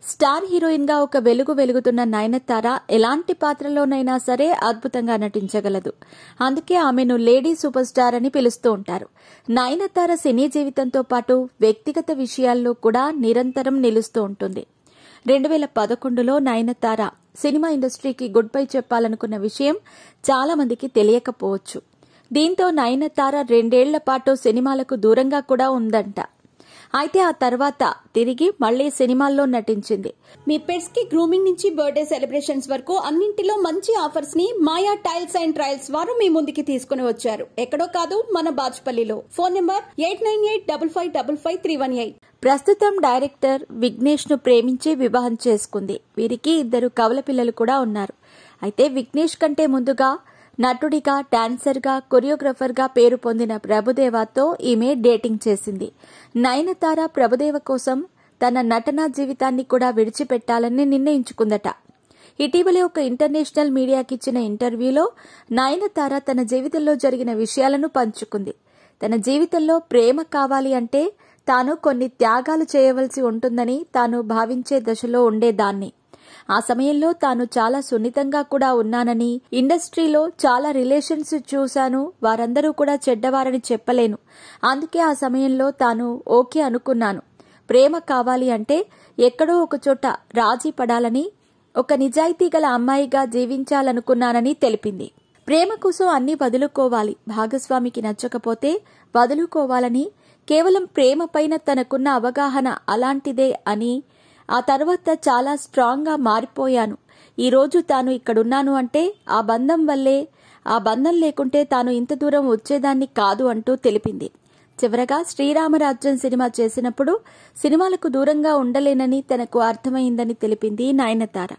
Star heroine గా ఒక వెలుగు వెలుగుతున్న నయనతార ఎలాంటి పాత్రలోనైనా సరే అద్భుతంగా నటించగలదు. అందుకే ఆమెను లేడీ సూపర్ స్టార్ అని పిలుస్తూ ఉంటారు. నయనతార సినీ జీవితంతో పాటు వ్యక్తిగత విషయాల్లో కూడా నిరంతరం నిలుస్తూ ఉంటుంది. 2011లో నయనతార సినిమా ఇండస్ట్రీకి గుడ్ బై చెప్పాలనుకున్న విషయం చాలా మందికి తెలియకపోవచ్చు. దీంతో నయనతార 2 ఏళ్ల పాటు సినిమాలకు దూరంగా కూడా ఉందంట. అయితే ఆ తర్వాత తిరిగి మళ్లీ సినిమాల్లో నటించింది. మీ పెట్స్ కి గ్రూమింగ్ నుంచి బర్త్డే సెలబ్రేషన్స్ వరకు అన్నింటిలో మంచి ఆఫర్స్ ని మాయా టైల్స్ అండ్ ట్రయల్స్ వారు మీ ముందుకి తీసుకుని వచ్చారు. ఎక్కడో కాదు, మన బాచుపల్లిలో. Phone number 8985555318. ప్రస్తుతం డైరెక్టర్ విఘ్నేష్ ను ప్రేమించి వివాహం చేసుకుంది. వీరికి 2 కవల పిల్లలు కూడా ఉన్నారు. అయితే విఘ్నేష్ కంటే ముందుగా నటుడిగా, డాన్సర్గా, కొరియోగ్రాఫర్గా పేరు పొందిన ప్రభుదేవాతో ఈమె డేటింగ్ చేసింది. నయనతార ప్రభుదేవ కోసం తన నటనా జీవితాన్ని కూడా విడిచిపెట్టాలని నిర్ణయించుకుందట. ఇటీవలే ఒక ఇంటర్నేషనల్ మీడియాకిచ్చిన ఇంటర్వ్యూలో నయనతార తన జీవితంలో జరిగిన విషయాలను పంచుకుంది. తన జీవితంలో ప్రేమ కావాలి అంటే తాను కొన్ని త్యాగాలు చేయవలసి ఉంటుందని తాను భావించే దశలో ఉండేదాన్ని. ఆ సమయంలో తాను చాలా సున్నితంగా కూడా ఉన్నానని, ఇండస్ట్రీలో చాలా రిలేషన్స్ చూశాను, వారందరూ కూడా చెడ్డవారని చెప్పలేను. అందుకే ఆ సమయంలో తాను ఓకే అనుకున్నాను. ప్రేమ కావాలి అంటే ఎక్కడో ఒక చోట రాజీ పడాలని, ఒక నిజాయితీ గల అమ్మాయిగా జీవించాలనుకున్నానని తెలిపింది. ప్రేమ కోసం అన్ని వదులుకోవాలి, భాగస్వామికి నచ్చకపోతే వదులుకోవాలని, కేవలం ప్రేమ పైన తనకున్న అవగాహన అలాంటిదే అని, ఆ తర్వాత చాలా స్ట్రాంగ్ గా మారిపోయాను. ఈ రోజు తాను ఇక్కడున్నాను అంటే ఆ బంధం వల్లే, ఆ బంధం లేకుంటే తాను ఇంత దూరం వచ్చేదాన్ని కాదు అంటూ తెలిపింది. చివరగా శ్రీరామరాజ్యం సినిమా చేసినప్పుడు సినిమాలకు దూరంగా ఉండలేనని తనకు అర్థమైందని తెలిపింది నయనతార.